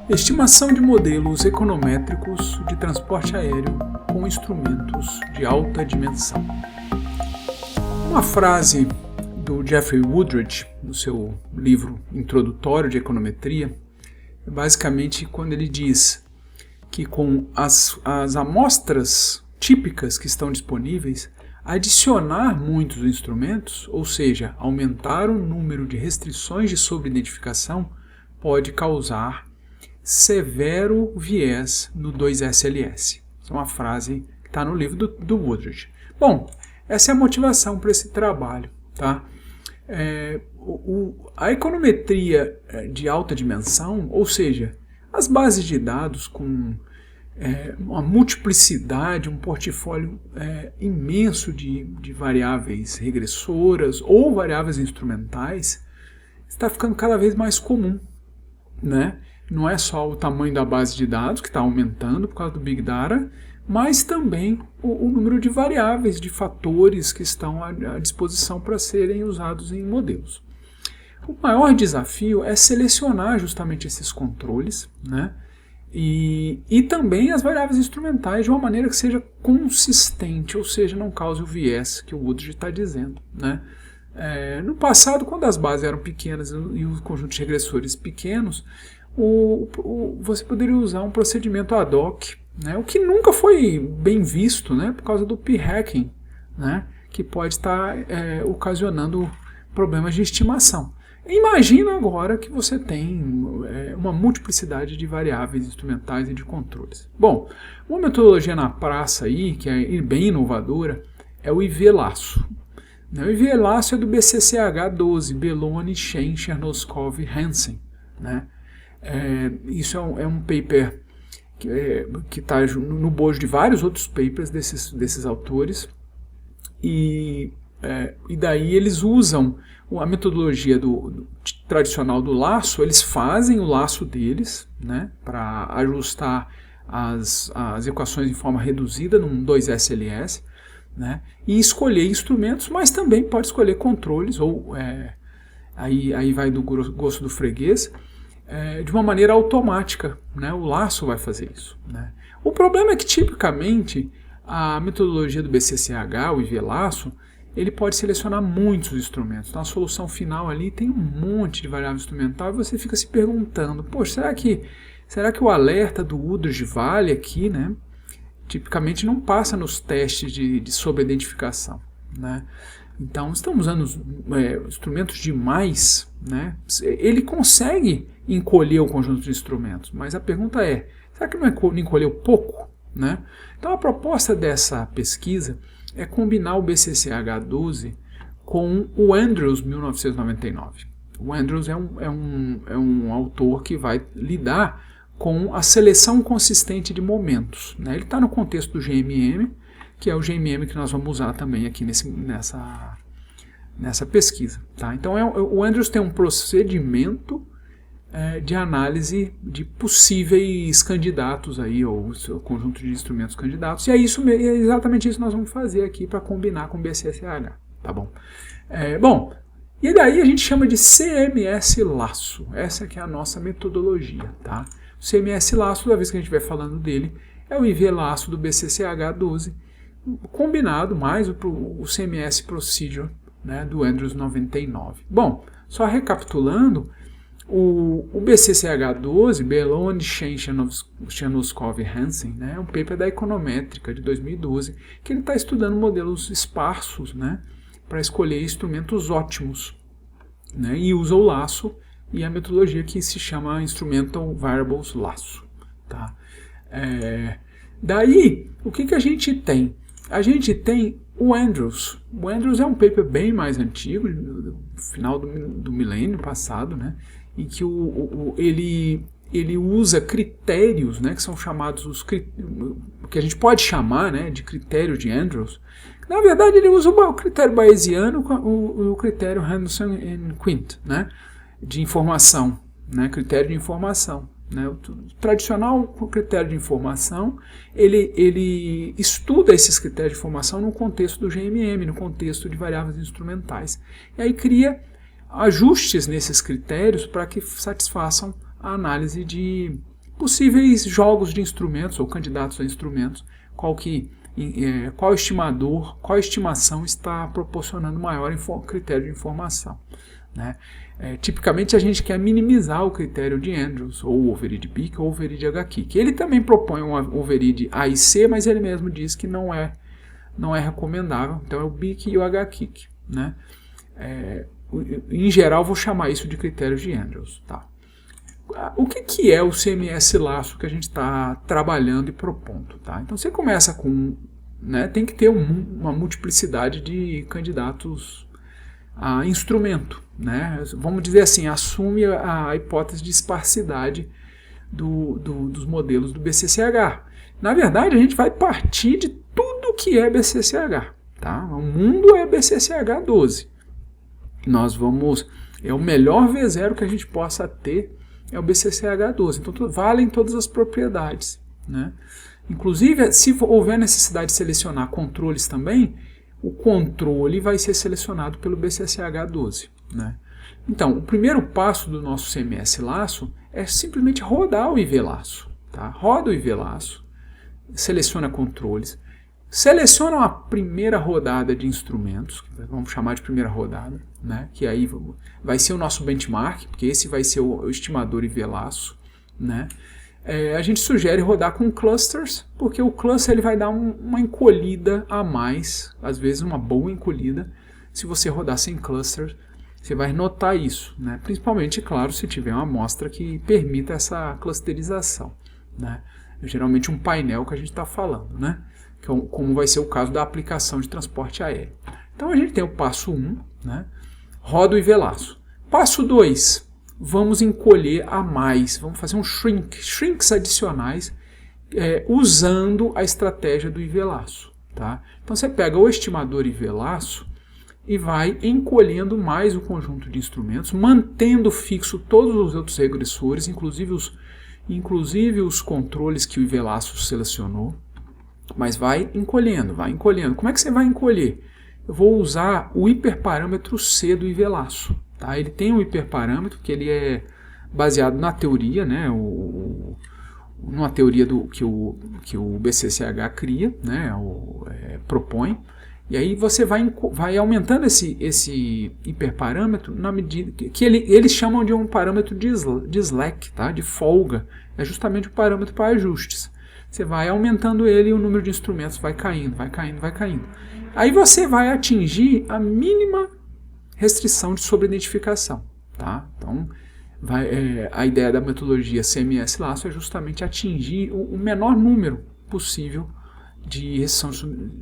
Estimação de modelos econométricos de transporte aéreo com instrumentos de alta dimensão. Uma frase do Jeffrey Wooldridge, no seu livro introdutório de econometria, é basicamente quando ele diz que com as amostras típicas que estão disponíveis, adicionar muitos instrumentos, ou seja, aumentar o número de restrições de sobreidentificação, pode causar severo viés no 2SLS. É uma frase que está no livro do Wooldridge. Bom, essa é a motivação para esse trabalho. Tá? A econometria de alta dimensão, ou seja, as bases de dados com uma multiplicidade, um portfólio imenso de variáveis regressoras ou variáveis instrumentais, está ficando cada vez mais comum, né? Não é só o tamanho da base de dados que está aumentando por causa do Big Data, mas também o número de variáveis, de fatores que estão à disposição para serem usados em modelos. O maior desafio é selecionar justamente esses controles, né? E também as variáveis instrumentais de uma maneira que seja consistente, ou seja, não cause o viés que o Wooldridge está dizendo, né? No passado, quando as bases eram pequenas e os conjuntos regressores pequenos, você poderia usar um procedimento ad hoc, né, o que nunca foi bem visto, né, por causa do p-hacking, né, que pode estar ocasionando problemas de estimação. Imagina agora que você tem uma multiplicidade de variáveis instrumentais e de controles. Bom, uma metodologia na praça aí, que é bem inovadora, é o IV-laço. O IV-laço é do BCCH12, Belloni, Shen, Chernoskov e Hansen, né? Isso é um paper que está no bojo de vários outros papers desses autores, e daí eles usam a metodologia tradicional do laço. Eles fazem o laço deles, né, para ajustar as equações em forma reduzida num 2SLS, né, e escolher instrumentos, mas também pode escolher controles, ou aí vai do gosto do freguês, de uma maneira automática, né? O laço vai fazer isso, né? O problema é que, tipicamente, a metodologia do BCCH, o IV-laço, ele pode selecionar muitos instrumentos. Então, a solução final ali tem um monte de variável instrumental e você fica se perguntando, poxa, será que o alerta do Wooldridge vale aqui, né? Tipicamente não passa nos testes de sobreidentificação, né? Então, estamos usando instrumentos demais, né? Ele consegue encolher o conjunto de instrumentos, mas a pergunta é, será que não encolheu pouco, né? Então, a proposta dessa pesquisa é combinar o BCCH12 com o Andrews 1999. O Andrews é um autor que vai lidar com a seleção consistente de momentos, né? Ele está no contexto do GMM, que é o GMM que nós vamos usar também aqui nessa pesquisa. Tá? Então, o Andrews tem um procedimento de análise de possíveis candidatos, aí, ou seu conjunto de instrumentos candidatos, e é exatamente isso que nós vamos fazer aqui para combinar com o BCCH. Tá bom? E daí a gente chama de CMS-laço. Essa que é a nossa metodologia. Tá? O CMS-laço, toda vez que a gente vai falando dele, é o IV-laço do BCCH12, combinado mais o CMS Procedure, né, do Andrews 99. Bom, só recapitulando, o BCCH12, Belloni, Shen, Chernoskov e Hansen, né, é um paper da Econométrica de 2012, que ele está estudando modelos esparsos, né, para escolher instrumentos ótimos, né, e usa o laço e a metodologia que se chama Instrumental Variables Laço. Tá? Daí, o que a gente tem? A gente tem o Andrews. O Andrews é um paper bem mais antigo, do final do milênio passado, né, em que ele usa critérios, né, que são chamados o que a gente pode chamar, né, de critério de Andrews. Na verdade, ele usa o critério bayesiano, o critério Henderson e Quint, né, de informação, né, critério de informação. Né? O tradicional critério de informação, ele estuda esses critérios de informação no contexto do GMM, no contexto de variáveis instrumentais. E aí cria ajustes nesses critérios para que satisfaçam a análise de possíveis jogos de instrumentos ou candidatos a instrumentos, qual estimador, qual estimação está proporcionando maior critério de informação, né? Tipicamente a gente quer minimizar o critério de Andrews, ou overid Beak, ou overid H-Kick. Ele também propõe um overid A e C, mas ele mesmo diz que não é recomendável, então é o Beak e o H-Kick, né? Em geral vou chamar isso de critério de Andrews, tá? O que é o CMS laço que a gente está trabalhando e propondo, tá? Então você começa com, né, tem que ter uma multiplicidade de candidatos a instrumento, né? Vamos dizer assim, assume a hipótese de esparsidade dos modelos do BCCH. Na verdade, a gente vai partir de tudo que é BCCH, tá? O mundo é BCCH 12. É o melhor V0 que a gente possa ter, é o BCCH 12. Então valem todas as propriedades, né? Inclusive, se houver necessidade de selecionar controles também, o controle vai ser selecionado pelo BCCH 12, né? Então, o primeiro passo do nosso CMS laço é simplesmente rodar o IV laço, tá? Roda o IV laço, seleciona controles, seleciona a primeira rodada de instrumentos, vamos chamar de primeira rodada, né? Que aí vai ser o nosso benchmark, porque esse vai ser o estimador IV laço, né? A gente sugere rodar com clusters, porque o cluster ele vai dar uma encolhida a mais, às vezes uma boa encolhida. Se você rodar sem clusters, você vai notar isso, né? Principalmente, claro, se tiver uma amostra que permita essa clusterização, né? Geralmente um painel que a gente está falando, né? Como vai ser o caso da aplicação de transporte aéreo. Então a gente tem o passo 1, né? Roda o IV laço. Passo 2. Vamos encolher a mais, vamos fazer shrinks adicionais, usando a estratégia do IV laço, tá? Então você pega o estimador IV laço e vai encolhendo mais o conjunto de instrumentos, mantendo fixo todos os outros regressores, inclusive os controles que o IV laço selecionou, mas vai encolhendo, vai encolhendo. Como é que você vai encolher? Eu vou usar o hiperparâmetro C do IV laço. Tá? Ele tem um hiperparâmetro que ele é baseado na teoria, né? Numa teoria que o BCCH cria, né? Propõe. E aí você vai aumentando esse hiperparâmetro na medida que eles chamam de um parâmetro de slack, tá? De folga. É justamente o parâmetro para ajustes. Você vai aumentando ele e o número de instrumentos vai caindo, vai caindo, vai caindo. Aí você vai atingir a mínima restrição de sobreidentificação, tá? Então, a ideia da metodologia CMS laço é justamente atingir o menor número possível de restrição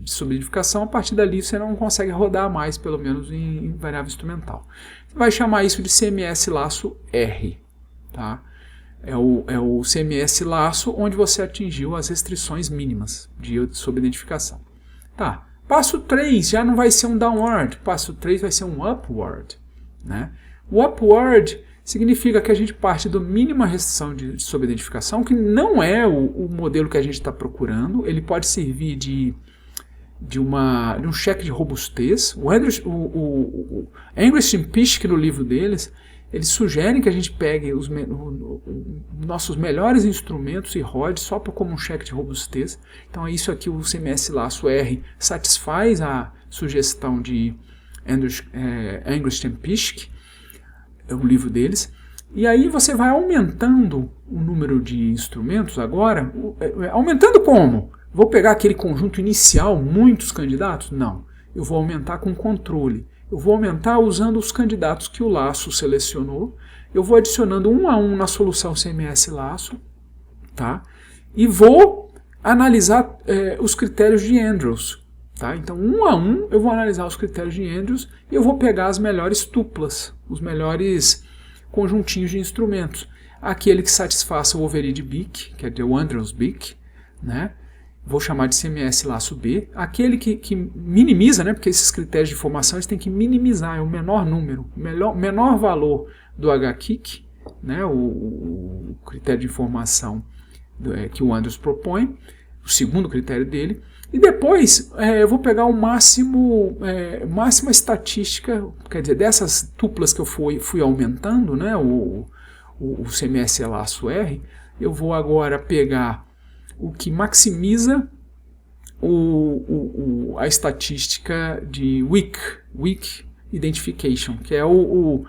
de sobreidentificação. A partir dali você não consegue rodar mais, pelo menos em variável instrumental. Você vai chamar isso de CMS laço R, tá? É o CMS laço onde você atingiu as restrições mínimas de sobreidentificação. Tá. Passo 3 já não vai ser um downward, passo 3 vai ser um upward, né? O upward significa que a gente parte da mínima restrição de sobreidentificação, que não é o modelo que a gente está procurando. Ele pode servir de um cheque de robustez. O English and Pischke, no livro deles, eles sugerem que a gente pegue os nossos melhores instrumentos e rode só como um cheque de robustez. Então é isso aqui, o CMS laço R satisfaz a sugestão de English and Pischke, é o livro deles. E aí você vai aumentando o número de instrumentos agora. Aumentando como? Vou pegar aquele conjunto inicial, muitos candidatos? Não. Eu vou aumentar com controle. Eu vou aumentar usando os candidatos que o laço selecionou. Eu vou adicionando um a um na solução CMS laço, tá? E vou analisar os critérios de Andrews. Tá? Então, um a um, eu vou analisar os critérios de Andrews e eu vou pegar as melhores tuplas, os melhores conjuntinhos de instrumentos. Aquele que satisfaça o overid Beak, que é o Andrews Beak, né? Vou chamar de CMS laço B. Aquele que minimiza, né? Porque esses critérios de informação eles têm que minimizar, é o menor número, menor valor do H-Kick, né? O critério de informação que o Andrews propõe, o segundo critério dele. E depois eu vou pegar o máxima estatística, quer dizer, dessas tuplas que eu fui aumentando, né, o CMS laço R, eu vou agora pegar o que maximiza a estatística de Weak Identification, que é o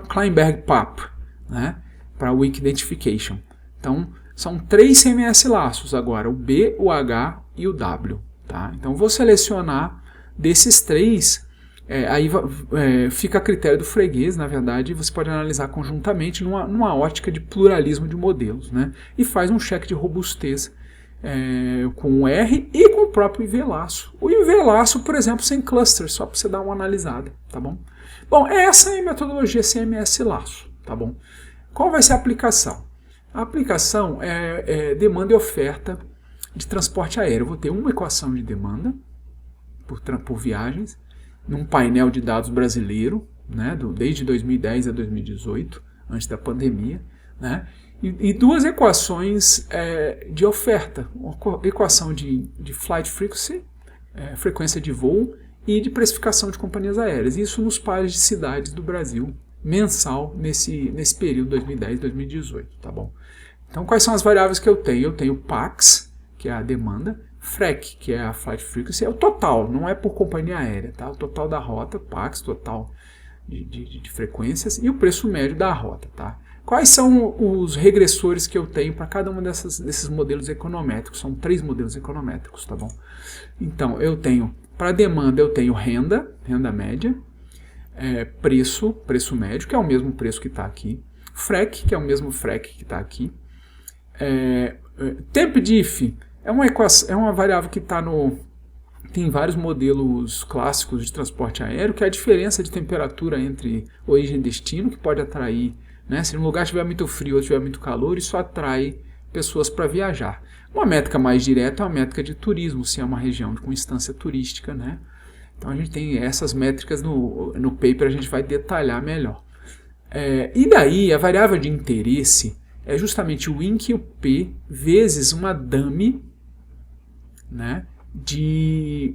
Kleinberg-Papp, né, para Weak Identification. Então, são 3 CMS laços agora, o B, o H e o W. Tá? Então, vou selecionar desses 3, aí fica a critério do freguês, na verdade, você pode analisar conjuntamente numa ótica de pluralismo de modelos, né? E faz um cheque de robustez com o R e com o próprio IV-laço. O IV-laço, por exemplo, sem cluster, só para você dar uma analisada, tá bom? Bom, essa é a metodologia CMS-laço, tá bom? Qual vai ser a aplicação? A aplicação é demanda e oferta de transporte aéreo. Eu vou ter uma equação de demanda por viagens, num painel de dados brasileiro, né, desde 2010 a 2018, antes da pandemia, né, e 2 equações de oferta, uma equação de flight frequency, frequência de voo, e de precificação de companhias aéreas. Isso nos pares de cidades do Brasil, mensal, nesse período 2010-2018, tá bom? Então, quais são as variáveis que eu tenho? Eu tenho PAX, que é a demanda, FREC, que é a Flight Frequency, é o total, não é por companhia aérea, tá? O total da rota, PAX, total de frequências, e o preço médio da rota, tá? Quais são os regressores que eu tenho para cada um desses modelos econométricos? São 3 modelos econométricos, tá bom? Então, eu tenho, para demanda, eu tenho renda média, preço médio, que é o mesmo preço que está aqui, FREC, que é o mesmo FREC que está aqui, temp diff é uma variável que está tem vários modelos clássicos de transporte aéreo, que é a diferença de temperatura entre origem e destino, que pode atrair, né, se um lugar estiver muito frio ou estiver muito calor, isso atrai pessoas para viajar. Uma métrica mais direta é uma métrica de turismo, se é uma região com instância turística, né? Então a gente tem essas métricas no paper, a gente vai detalhar melhor. E daí a variável de interesse é justamente o INC e o P vezes uma dummy, né, de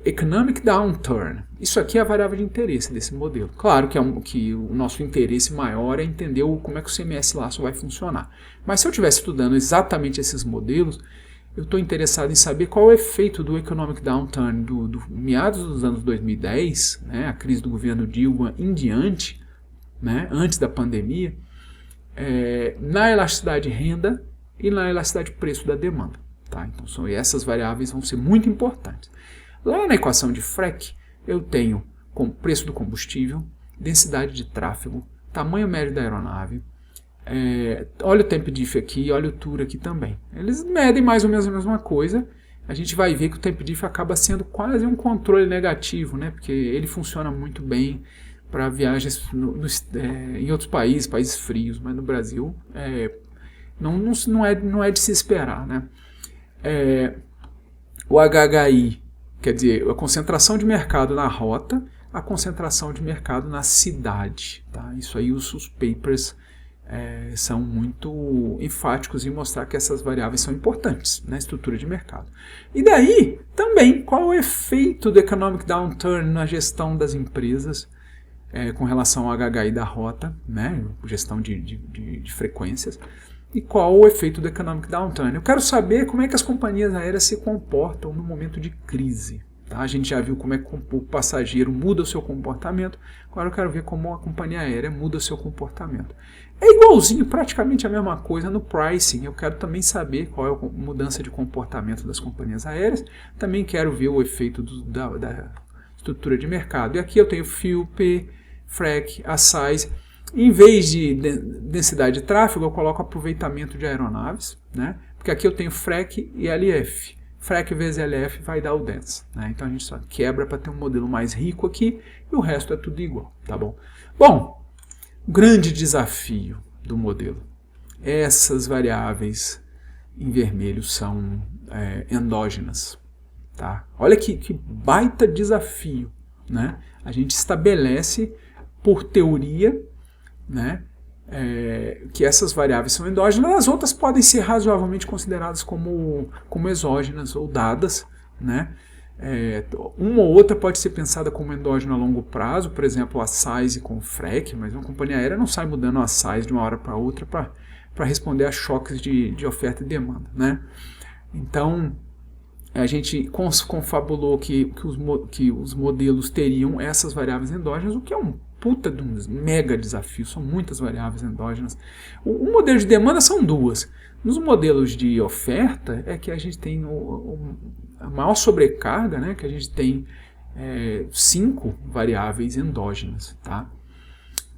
economic downturn. Isso aqui é a variável de interesse desse modelo. Claro que o nosso interesse maior é entender como é que o CMS-laço vai funcionar. Mas se eu estivesse estudando exatamente esses modelos, eu estou interessado em saber qual é o efeito do economic downturn do meados dos anos 2010, né, a crise do governo Dilma em diante, né, antes da pandemia, na elasticidade de renda e na elasticidade de preço da demanda. Tá? Então essas variáveis vão ser muito importantes. Lá na equação de FREC, eu tenho preço do combustível, densidade de tráfego, tamanho médio da aeronave, olha o temp diff aqui, olha o tour aqui também. Eles medem mais ou menos a mesma coisa. A gente vai ver que o temp diff acaba sendo quase um controle negativo, né? Porque ele funciona muito bem para viagens em outros países frios, mas no Brasil não é de se esperar, né? O HHI, quer dizer, a concentração de mercado na rota, a concentração de mercado na cidade. Tá? Isso aí os papers são muito enfáticos em mostrar que essas variáveis são importantes na estrutura de mercado. E daí, também, qual é o efeito do economic downturn na gestão das empresas com relação ao HHI da rota, né? Gestão de frequências, e qual o efeito do economic downturn. Eu quero saber como é que as companhias aéreas se comportam no momento de crise. Tá? A gente já viu como é que o passageiro muda o seu comportamento, agora eu quero ver como a companhia aérea muda o seu comportamento. É igualzinho, praticamente a mesma coisa no pricing. Eu quero também saber qual é a mudança de comportamento das companhias aéreas, também quero ver o efeito da estrutura de mercado. E aqui eu tenho FIU, P, FREC, a size. Em vez de densidade de tráfego, eu coloco aproveitamento de aeronaves, né? Porque aqui eu tenho FREC e LF. FREC vezes LF vai dar o dense. Né? Então a gente só quebra para ter um modelo mais rico aqui e o resto é tudo igual. Tá bom? Bom, o grande desafio do modelo. Essas variáveis em vermelho são endógenas. Tá? Olha que baita desafio. Né? A gente estabelece por teoria, né, que essas variáveis são endógenas, as outras podem ser razoavelmente consideradas como exógenas ou dadas, né, Uma ou outra pode ser pensada como endógena a longo prazo, por exemplo, a size com o FREC, mas uma companhia aérea não sai mudando a size de uma hora para outra para responder a choques de oferta e demanda, né? Então, a gente confabulou que os modelos teriam essas variáveis endógenas, o que é um puta de um mega desafio, são muitas variáveis endógenas. O modelo de demanda são duas. Nos modelos de oferta é que a gente tem a maior sobrecarga, né, que a gente tem 5 variáveis endógenas. Tá?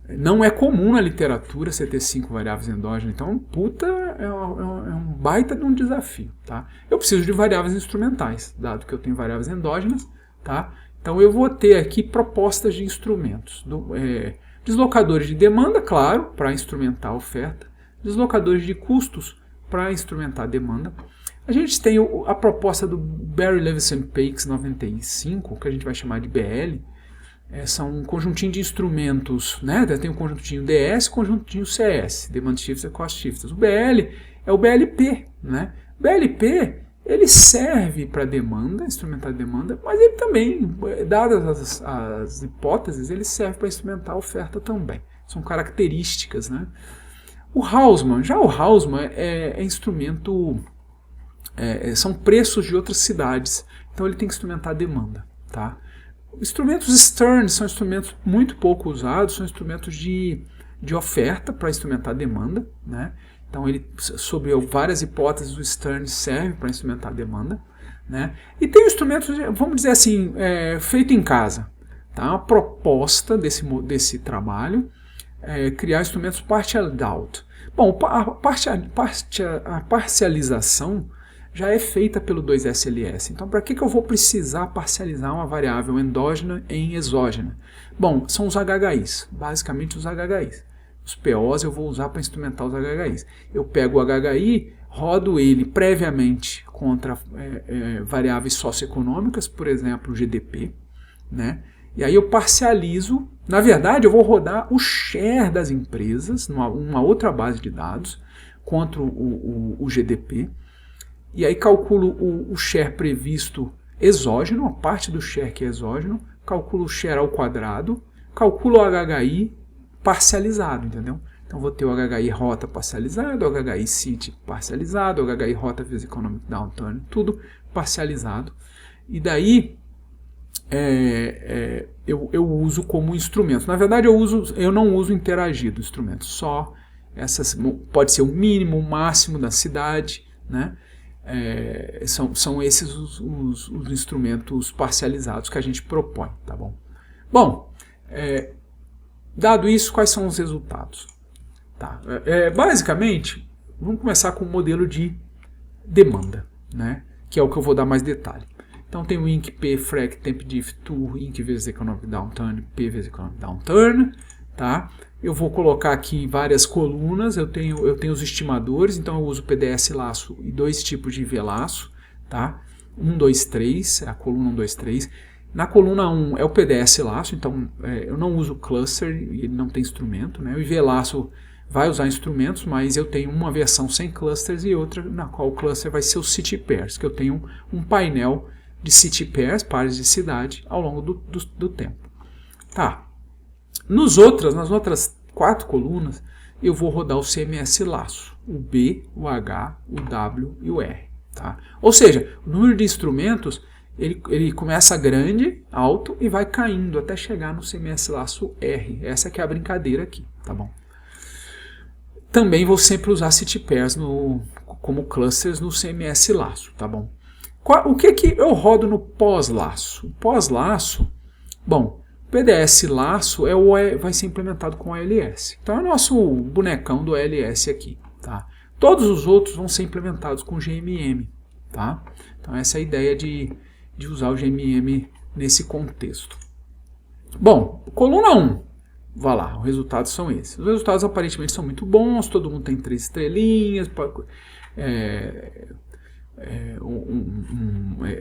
Não é comum na literatura você ter 5 variáveis endógenas, então é um baita de um desafio. Tá? Eu preciso de variáveis instrumentais, dado que eu tenho variáveis endógenas. Tá? Então eu vou ter aqui propostas de instrumentos. Deslocadores de demanda, claro, para instrumentar a oferta. Deslocadores de custos para instrumentar a demanda. A gente tem a proposta do Barry Levinson Pakes 95, que a gente vai chamar de BL. São um conjuntinho de instrumentos, né? Tem o conjuntinho DS e o conjuntinho CS, Demand Shifters e Cost Shifters. O BL é o BLP, né? O BLP ele serve para demanda, instrumentar a demanda, mas ele também, dadas as hipóteses, ele serve para instrumentar a oferta também. São características, né? O Hausmann é instrumento, são preços de outras cidades, então ele tem que instrumentar a demanda, tá? Instrumentos Stern são instrumentos muito pouco usados, são instrumentos de oferta para instrumentar a demanda, né? Então, ele, sob várias hipóteses, o Stern serve para instrumentar a demanda. Né? E tem instrumentos, vamos dizer assim, feito em casa. Tá? A proposta desse trabalho é criar instrumentos partial out. Bom, a parcialização já é feita pelo 2SLS. Então, para que eu vou precisar parcializar uma variável endógena em exógena? Bom, são os HHIs, basicamente os HHIs. Os POs eu vou usar para instrumentar os HHIs. Eu pego o HHI, rodo ele previamente contra variáveis socioeconômicas, por exemplo, o GDP, né? E aí eu parcializo, na verdade eu vou rodar o share das empresas, numa outra base de dados, contra o GDP, e aí calculo o share previsto exógeno, a parte do share que é exógeno, calculo o share ao quadrado, calculo o HHI parcializado, entendeu? Então vou ter o HHI rota parcializado, o HHI city parcializado, o HHI rota vezes economic downturn, tudo parcializado. E daí eu uso como instrumento. Na verdade eu não uso interagido instrumento, só essas, pode ser o mínimo, o máximo da cidade, né? São esses os instrumentos parcializados que a gente propõe, tá bom? Bom, dado isso, quais são os resultados? Tá. Basicamente, vamos começar com o modelo de demanda, né? Que é o que eu vou dar mais detalhe. Então tem o INC P, FREC, Temp Diff, TUR, INC vezes Economic Downturn, P vezes Economic Downturn, tá? Eu vou colocar aqui várias colunas, eu tenho os estimadores, então eu uso PDS laço e 2 tipos de IV laço, tá? 1, 2, 3, a coluna 1, 2, 3. Na coluna 1 é o PDS laço, então eu não uso cluster, ele não tem instrumento, né? O IV laço vai usar instrumentos, mas eu tenho uma versão sem clusters e outra na qual o cluster vai ser o city pairs, que eu tenho um painel de city pairs, pares de cidade, ao longo do tempo. Tá. Nas outras 4 colunas, eu vou rodar o CMS laço, o B, o H, o W e o R. Tá? Ou seja, o número de instrumentos ele começa grande, alto, e vai caindo até chegar no CMS laço R. Essa que é a brincadeira aqui, tá bom? Também vou sempre usar city pairs como clusters no CMS laço, tá bom? O que eu rodo no pós-laço? Pós-laço, bom, PDS laço vai ser implementado com o ALS. Então é o nosso bonecão do ALS aqui, tá? Todos os outros vão ser implementados com GMM, tá? Então essa é a ideia de usar o GMM nesse contexto. Bom, coluna 1, vá lá, os resultados são esses. Os resultados aparentemente são muito bons, todo mundo tem 3 estrelinhas,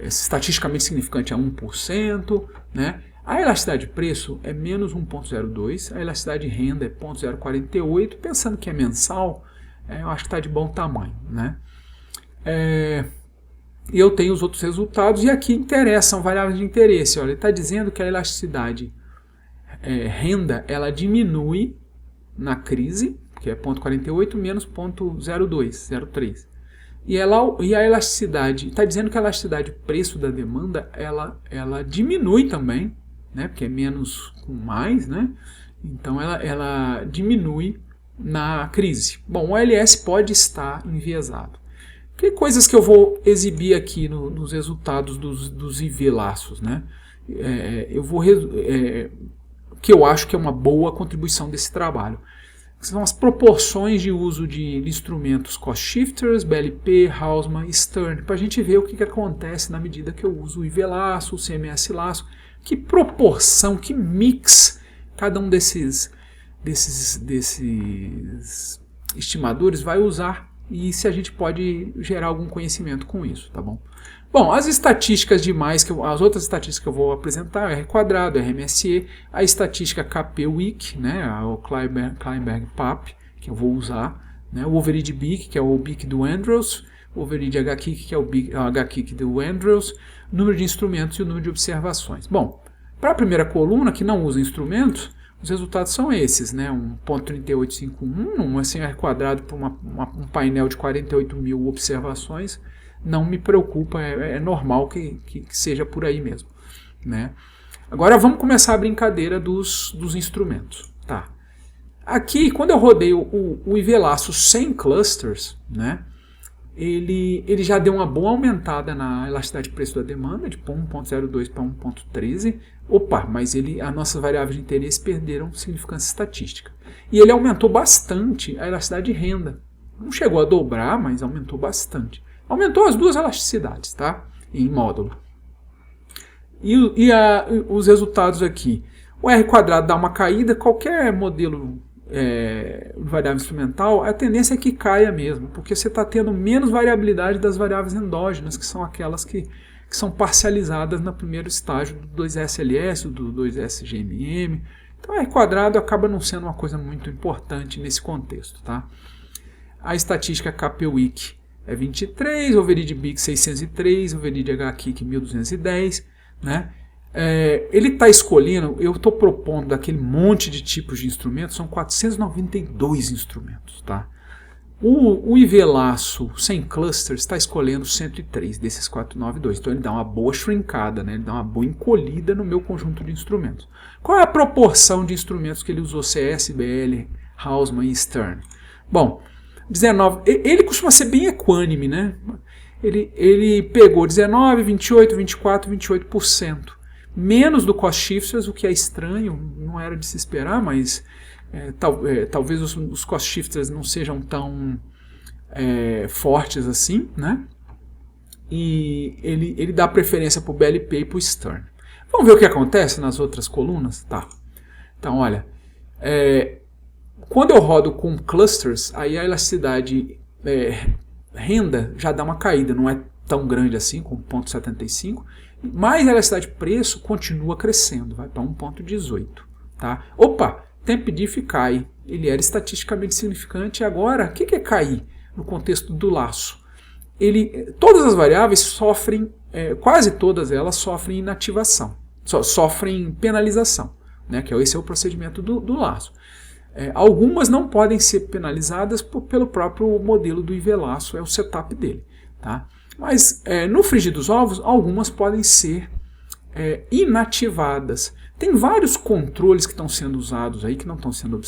estatisticamente significante é 1%, né? A elasticidade de preço é menos 1,02, a elasticidade de renda é 0,048, pensando que é mensal, eu acho que está de bom tamanho, né? e eu tenho os outros resultados, e aqui interessam variáveis de interesse. Olha, ele está dizendo que a elasticidade renda, ela diminui na crise, que é 0,48 menos 0,03. E a elasticidade, está dizendo que a elasticidade preço da demanda, ela diminui também, né, porque é menos com mais, né? Então ela diminui na crise. Bom, o LS pode estar enviesado. Que coisas que eu vou exibir aqui nos resultados dos IV laços, né? Que eu acho que é uma boa contribuição desse trabalho. São as proporções de uso de instrumentos cost shifters, BLP, Hausmann e Stern, para a gente ver o que acontece na medida que eu uso o IV laço, o CMS laço, que proporção, que mix cada um desses estimadores vai usar e se a gente pode gerar algum conhecimento com isso, tá bom? Bom, as estatísticas demais, as outras estatísticas que eu vou apresentar, R quadrado, RMSE, a estatística KP-Week, né, o Kleinberg-Papp, que eu vou usar, né, o overhead BIC, que é o BIC do Andrews, o overhead HKIC, que é o HKIC do Andrews, número de instrumentos e o número de observações. Bom, para a primeira coluna, que não usa instrumentos, os resultados são esses, né, 1.3851, assim, R quadrado para um painel de 48 mil observações, não me preocupa, é normal que seja por aí mesmo, né? Agora vamos começar a brincadeira dos instrumentos. Tá. Aqui, quando eu rodei o IV laço sem clusters, né, ele já deu uma boa aumentada na elasticidade de preço da demanda, de 1.02 para 1.13. Opa, mas as nossas variáveis de interesse perderam significância estatística. E ele aumentou bastante a elasticidade de renda. Não chegou a dobrar, mas aumentou bastante. Aumentou as duas elasticidades, tá? Em módulo. E os resultados aqui. O R quadrado dá uma caída, qualquer modelo variável instrumental, a tendência é que caia mesmo, porque você está tendo menos variabilidade das variáveis endógenas, que são aquelas que são parcializadas no primeiro estágio do 2SLS, do 2SGMM. Então, o R quadrado acaba não sendo uma coisa muito importante nesse contexto, tá? A estatística KP-Week é 23, overhead BIC 603, overhead HKIC 1210, né? Ele está escolhendo, eu estou propondo daquele monte de tipos de instrumentos, são 492 instrumentos, tá? O IV laço sem clusters está escolhendo 103 desses 492, então ele dá uma boa shrinkada, né? Ele dá uma boa encolhida no meu conjunto de instrumentos. Qual é a proporção de instrumentos que ele usou, CS, BL, Hausmann e Stern? Bom, 19, ele costuma ser bem equânime, né? Ele pegou 19, 28, 24, 28%. Menos do cost shifters, o que é estranho, não era de se esperar, mas talvez os cost shifters não sejam tão fortes assim, né? E ele dá preferência para o BLP e para o Stern. Vamos ver o que acontece nas outras colunas? Tá. Então, olha, quando eu rodo com clusters, aí a elasticidade renda já dá uma caída, não é tão grande assim, com 0,75, mas a elasticidade de preço continua crescendo, vai para 1,18. Tá? Opa, temp diff cai, ele era estatisticamente significante, agora, o que é cair no contexto do laço? Todas as variáveis sofrem, quase todas elas sofrem inativação, sofrem penalização, né? Que esse é o procedimento do laço. Algumas não podem ser penalizadas pelo próprio modelo do IV laço, é o setup dele. Tá? Mas no frigir dos ovos, algumas podem ser inativadas. Tem vários controles que estão sendo usados aí, que não estão sendo que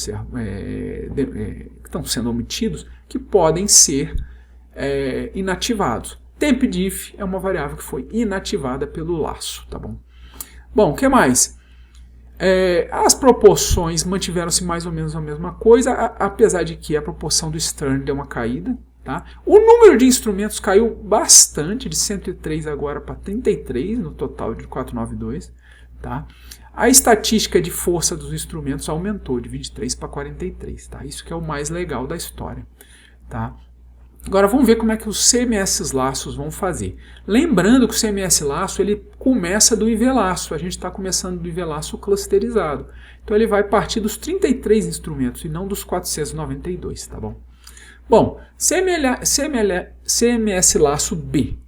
estão sendo omitidos, que podem ser inativados. Temp diff é uma variável que foi inativada pelo laço. Tá bom? Bom, o que mais? As proporções mantiveram-se mais ou menos a mesma coisa, apesar de que a proporção do Stern deu uma caída. Tá? O número de instrumentos caiu bastante, de 103 agora para 33, no total de 492. Tá? A estatística de força dos instrumentos aumentou de 23 para 43. Tá? Isso que é o mais legal da história. Tá? Agora vamos ver como é que os CMS laços vão fazer. Lembrando que o CMS laço ele começa do IV laço, a gente está começando do IV laço clusterizado. Então ele vai partir dos 33 instrumentos e não dos 492, tá bom? Bom, CMS laço B.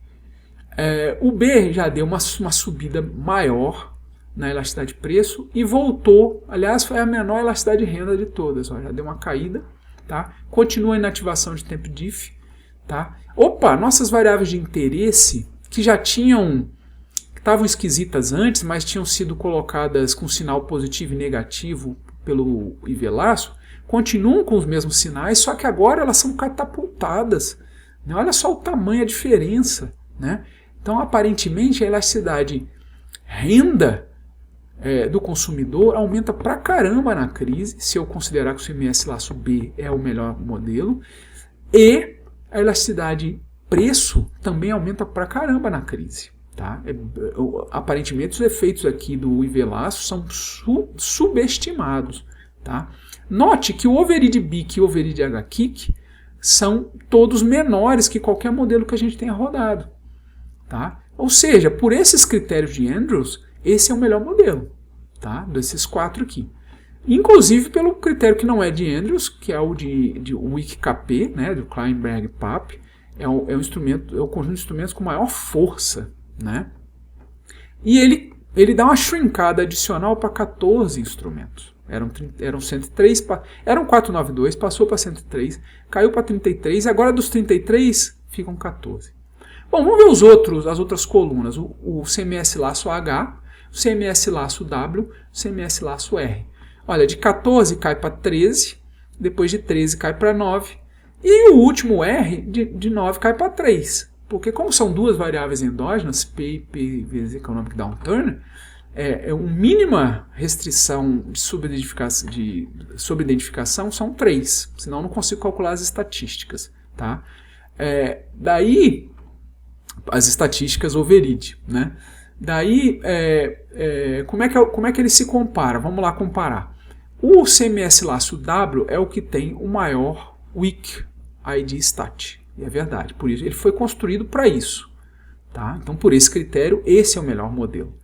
O B já deu uma subida maior na elasticidade de preço e voltou, aliás, foi a menor elasticidade de renda de todas, ó, já deu uma caída, tá? Continua a inativação de tempo diff, tá? Opa, nossas variáveis de interesse, que já estavam esquisitas antes, mas tinham sido colocadas com sinal positivo e negativo pelo IV-laço, continuam com os mesmos sinais, só que agora elas são catapultadas, né? Olha só o tamanho, a diferença, né? Então, aparentemente, a elasticidade renda do consumidor aumenta pra caramba na crise, se eu considerar que o CMS-laço B é o melhor modelo, e a elasticidade preço também aumenta pra caramba na crise. Tá? Aparentemente, os efeitos aqui do IV-laço são subestimados. Tá? Note que o overhead BIC e o overhead HKIC são todos menores que qualquer modelo que a gente tenha rodado. Tá? Ou seja, por esses critérios de Andrews, esse é o melhor modelo, tá? Desses 4 aqui. Inclusive pelo critério que não é de Andrews, que é o de WIC-KP, né, do Klein-Berg-PAP, é o conjunto de instrumentos com maior força, né? E ele dá uma shrinkada adicional para 14 instrumentos. Eram 103, eram 492, passou para 103, caiu para 33, e agora dos 33 ficam 14. Bom, vamos ver as outras colunas, o CMS-laço H, o CMS-laço W, o CMS-laço R. Olha, de 14 cai para 13, depois de 13 cai para 9, e o último R, de 9 cai para 3. Porque como são duas variáveis endógenas, P e P vezes Economic Downturn, uma mínima restrição de sobreidentificação são 3, senão eu não consigo calcular as estatísticas. Tá? Daí, as estatísticas overhead, né? Daí, como é que ele se compara? Vamos lá comparar. O CMS-laço W é o que tem o maior weak ID stat. E é verdade, por isso ele foi construído para isso. Tá? Então, por esse critério, esse é o melhor modelo.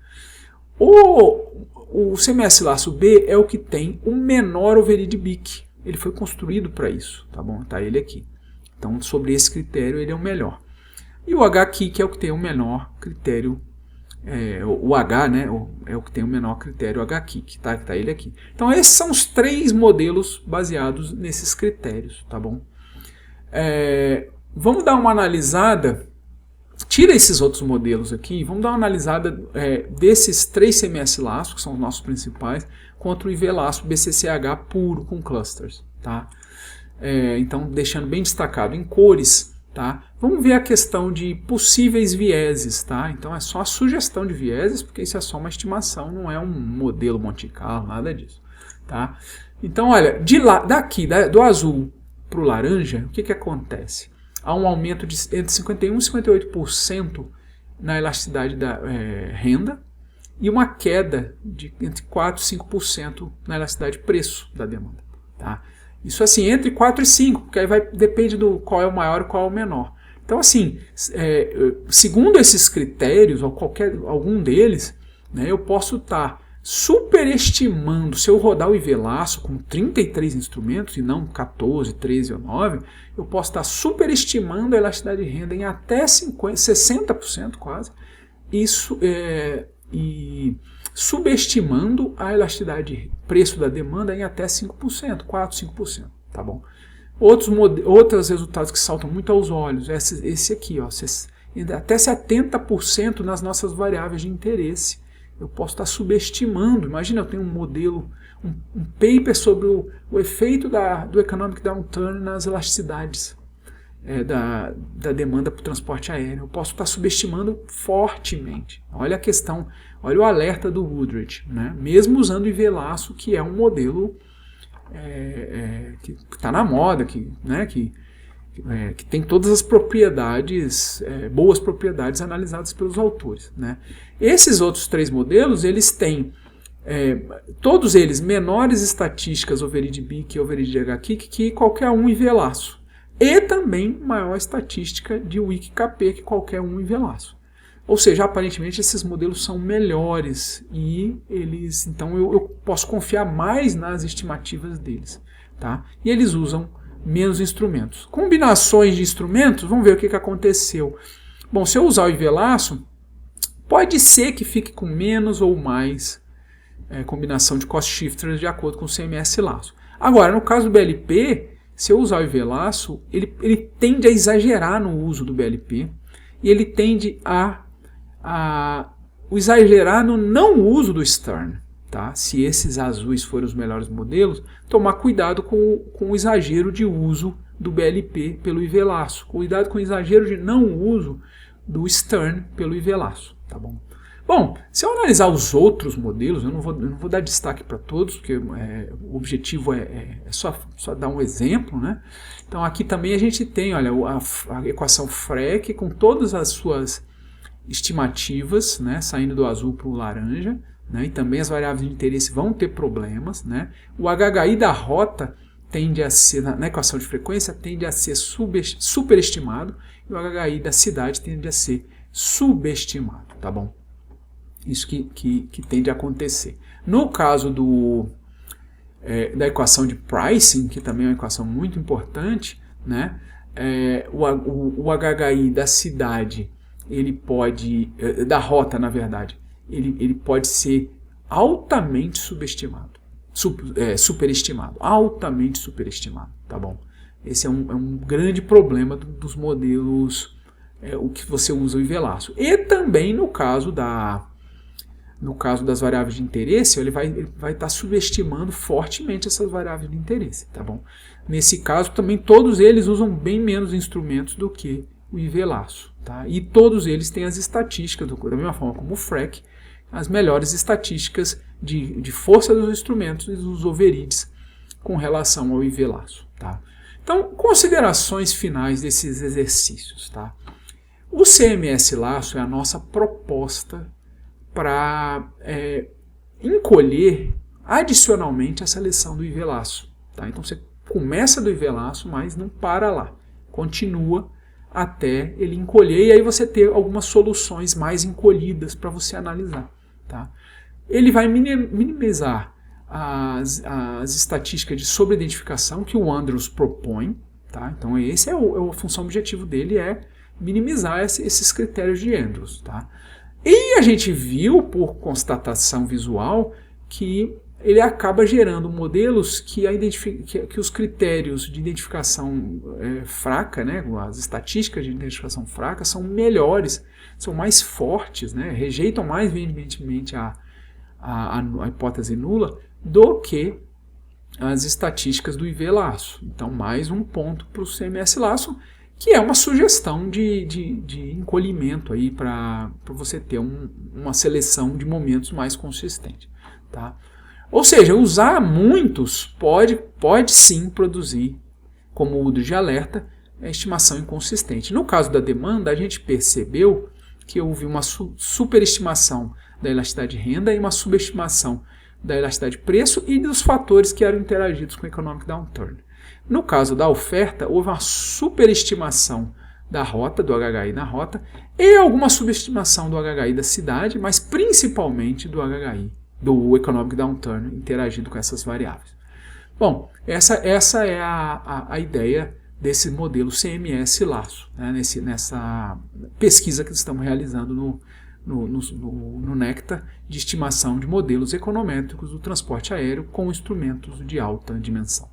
O CMS-laço B é o que tem o menor overhead BIC. Ele foi construído para isso. Tá bom? Tá ele aqui. Então, sobre esse critério, ele é o melhor. E o HKIC é o que tem o menor critério. O H, né, é o que tem o menor critério HKIC, tá? Tá ele aqui. Então esses são os 3 modelos baseados nesses critérios, tá bom? Vamos dar uma analisada, tira esses outros modelos aqui, vamos dar uma analisada desses 3 CMS-laços, que são os nossos principais, contra o IV-laço BCCH puro com clusters, tá? Então deixando bem destacado em cores. Tá? Vamos ver a questão de possíveis vieses. Tá? Então é só a sugestão de vieses, porque isso é só uma estimação, não é um modelo Monte Carlo, nada disso. Tá? Então, olha, daqui, do azul para o laranja, o que acontece? Há um aumento de entre 51% e 58% na elasticidade da renda e uma queda de entre 4% e 5% na elasticidade de preço da demanda. Tá? Isso assim, entre 4 e 5, porque aí depende do qual é o maior e qual é o menor. Então assim, segundo esses critérios, ou algum deles, né, eu posso estar superestimando, se eu rodar o IV-laço com 33 instrumentos, e não 14, 13 ou 9, eu posso estar superestimando a elasticidade de renda em até 60% quase, e subestimando a elasticidade de preço da demanda em até 5%, 4, 5%, tá bom? Outros resultados que saltam muito aos olhos, esse aqui, ó, até 70% nas nossas variáveis de interesse. Eu posso estar subestimando, imagina eu tenho um modelo, um paper sobre o efeito do economic downturn nas elasticidades da demanda para o transporte aéreo. Eu posso estar subestimando fortemente. Olha a questão, olha o alerta do Woodridge, né? Mesmo usando o IV-laço, que é um modelo que está na moda, que tem todas as propriedades, boas propriedades analisadas pelos autores, né? Esses outros 3 modelos, eles têm todos eles menores estatísticas overhead BIC e overhead HKIC que qualquer um IV-laço. E também maior estatística de WIC-KP que qualquer um IV-laço. Ou seja, aparentemente esses modelos são melhores e então eu posso confiar mais nas estimativas deles. Tá? E eles usam menos instrumentos. Combinações de instrumentos, vamos ver o que aconteceu. Bom, se eu usar o IV-laço, pode ser que fique com menos ou mais combinação de cost shifters de acordo com o CMS-laço. Agora, no caso do BLP, se eu usar o IV-laço, ele tende a exagerar no uso do BLP e ele tende a exagerar no não uso do Stern. Tá? Se esses azuis forem os melhores modelos, tomar cuidado com o exagero de uso do BLP pelo IV-laço. Cuidado com o exagero de não uso do Stern pelo IV-laço. Tá bom? Bom, se eu analisar os outros modelos, eu não vou dar destaque para todos, porque o objetivo é só dar um exemplo, né? Então aqui também a gente tem, olha, a equação Freck com todas as suas estimativas, né, saindo do azul para o laranja, né, e também as variáveis de interesse vão ter problemas, né? O HHI da rota tende a ser, na equação de frequência, tende a ser superestimado, e o HHI da cidade tende a ser subestimado, tá bom? Isso que tende a acontecer. No caso da equação de pricing, que também é uma equação muito importante, né? O HHI da cidade, ele pode, da rota na verdade, ele pode ser altamente subestimado, superestimado, altamente superestimado, tá bom? Esse é um grande problema dos modelos, o que você usa o IV-laço. E também no caso das variáveis de interesse, ele vai estar subestimando fortemente essas variáveis de interesse, tá bom? Nesse caso, também todos eles usam bem menos instrumentos do que o IV-laço, tá? E todos eles têm as estatísticas, da mesma forma como o Freck, as melhores estatísticas de força dos instrumentos e dos overrides com relação ao IV-laço, tá? Então, considerações finais desses exercícios, tá? O CMS-laço é a nossa proposta para encolher adicionalmente a seleção do IV-laço. Tá? Então você começa do IV-laço, mas não para lá. Continua até ele encolher e aí você ter algumas soluções mais encolhidas para você analisar. Tá? Ele vai minimizar as estatísticas de sobreidentificação que o Andrews propõe. Tá? Então esse a função objetivo dele, é minimizar esses critérios de Andrews. Tá? E a gente viu, por constatação visual, que ele acaba gerando modelos que os critérios de identificação fraca, né, as estatísticas de identificação fraca, são melhores, são mais fortes, né, rejeitam mais veementemente a hipótese nula do que as estatísticas do IV-laço. Então, mais um ponto para o CMS-laço, que é uma sugestão de encolhimento aí para você ter uma seleção de momentos mais consistente. Tá? Ou seja, usar muitos pode sim produzir, como o de alerta, a estimação inconsistente. No caso da demanda, a gente percebeu que houve uma superestimação da elasticidade de renda e uma subestimação da elasticidade de preço e dos fatores que eram interagidos com o economic downturn. No caso da oferta, houve uma superestimação da rota, do HHI na rota, e alguma subestimação do HHI da cidade, mas principalmente do HHI, do economic downturn, interagindo com essas variáveis. Bom, essa é a ideia desse modelo CMS-laço, né, nessa pesquisa que estamos realizando no Nectar, de estimação de modelos econométricos do transporte aéreo com instrumentos de alta dimensão.